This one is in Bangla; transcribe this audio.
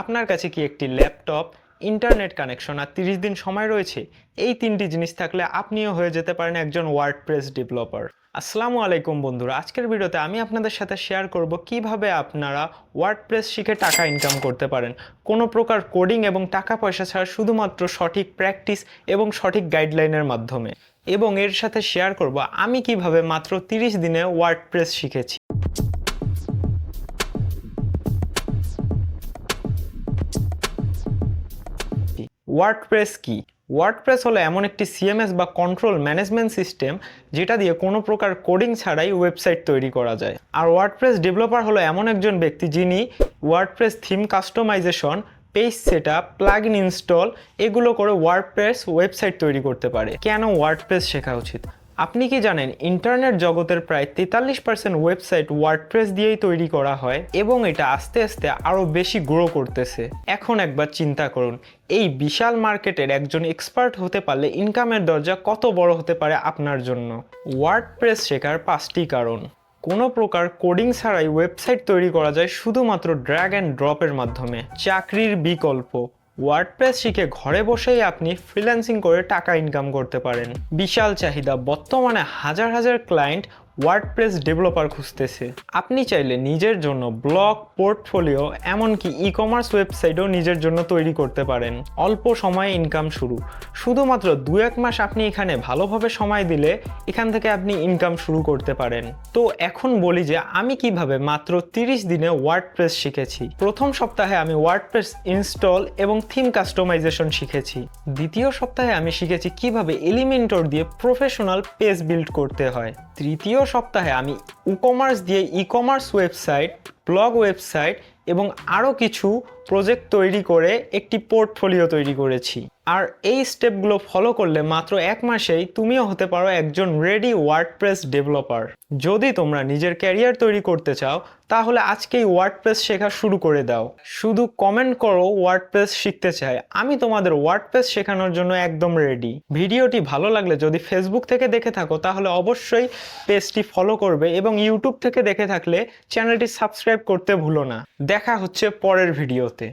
আপনার কাছে কি একটি ল্যাপটপ, ইন্টারনেট কানেকশন আর 30 দিন সময় রয়েছে? এই তিনটি জিনিস থাকলে আপনিও হয়ে যেতে পারেন একজন ওয়ার্ডপ্রেস ডেভেলপার। আসসালামু আলাইকুম বন্ধুরা, আজকের ভিডিওতে আমি আপনাদের সাথে শেয়ার করব কিভাবে আপনারা ওয়ার্ডপ্রেস শিখে টাকা ইনকাম করতে পারেন কোনো প্রকার কোডিং এবং টাকা পয়সা ছাড়া, শুধুমাত্র সঠিক প্র্যাকটিস এবং সঠিক গাইডলাইনের মাধ্যমে। এবং এর সাথে শেয়ার করব আমি কিভাবে মাত্র 30 দিনে ওয়ার্ডপ্রেস শিখেছি। ওয়ার্ডপ্রেস কি? ওয়ার্ডপ্রেস হলো এমন একটি সিএমএস বা কন্ট্রোল ম্যানেজমেন্ট সিস্টেম যেটা দিয়ে কোনো প্রকার কোডিং ছাড়াই ওয়েবসাইট তৈরি করা যায়। আর ওয়ার্ডপ্রেস ডেভেলপার হলো এমন একজন ব্যক্তি যিনি WordPress theme customisation, page setup, plugin install এগুলো করে ওয়ার্ডপ্রেস ওয়েবসাইট তৈরি করতে পারে। কেন ওয়ার্ডপ্রেস শেখা উচিত? আপনি কি জানেন ইন্টারনেট জগতের প্রায় 43% ওয়েবসাইট ওয়ার্ডপ্রেস দিয়েই তৈরি করা হয় এবং এটা আস্তে আস্তে আরও বেশি গ্রো করতেছে। এখন একবার চিন্তা করুন, এই বিশাল মার্কেটের একজন এক্সপার্ট হতে পারলে ইনকামের দরজা কত বড় হতে পারে আপনার জন্য। ওয়ার্ডপ্রেস শেখার 5টি কারণ। কোনো প্রকার কোডিং ছাড়াই ওয়েবসাইট তৈরি করা যায় শুধুমাত্র ড্র্যাগ অ্যান্ড ড্রপের মাধ্যমে। চাকরির বিকল্প। ওয়ার্ডপ্রেস শিখে ঘরে বসেই আপনি ফ্রিল্যান্সিং করে টাকা ইনকাম করতে পারেন। বিশাল চাহিদা, বর্তমানে হাজার হাজার ক্লায়েন্ট ওয়ার্ডপ্রেস ডেভেলপার খুঁজতেছে। আপনি চাইলে নিজের জন্য ব্লগ, পোর্টফোলিও, এমনকি ই কমার্স ওয়েবসাইটও নিজের জন্য তৈরি করতে পারেন। অল্প সময়ে ইনকাম শুরু। শুধুমাত্র 2-1 মাস আপনি এখানে ভালোভাবে সময় দিলে এখান থেকে আপনি ইনকাম শুরু করতে পারেন। তো এখন বলি যে আমি কিভাবে মাত্র 30 দিনে ওয়ার্ডপ্রেস শিখেছি। প্রথম সপ্তাহে আমি ওয়ার্ডপ্রেস ইনস্টল এবং থিম কাস্টমাইজেশন শিখেছি। দ্বিতীয় সপ্তাহে আমি শিখেছি কিভাবে এলিমেন্টর দিয়ে প্রফেশনাল পেজ বিল্ড করতে হয়। তৃতীয় সপ্তাহে আমি ই-কমার্স দিয়ে ই-কমার্স ওয়েবসাইট, ব্লগ ওয়েবসাইট এবং আরও কিছু প্রজেক্ট তৈরি করে একটি পোর্টফোলিও তৈরি করেছি। আর এই স্টেপগুলো ফলো করলে মাত্র 1 মাসেই তুমিও হতে পারো একজন রেডি ওয়ার্ডপ্রেস ডেভেলপার। যদি তোমরা নিজের ক্যারিয়ার তৈরি করতে চাও তাহলে আজকেই ওয়ার্ডপ্রেস শেখা শুরু করে দাও। শুধু কমেন্ট করো ওয়ার্ডপ্রেস শিখতে চাই, আমি তোমাদের ওয়ার্ডপ্রেস শেখানোর জন্য একদম রেডি। ভিডিওটি ভালো লাগলে যদি ফেসবুক থেকে দেখে থাকো তাহলে অবশ্যই পেজটি ফলো করবে এবং ইউটিউব থেকে দেখে থাকলে চ্যানেলটি সাবস্ক্রাইব করতে ভুলো না। দেখা হচ্ছে পরের ভিডিওতে।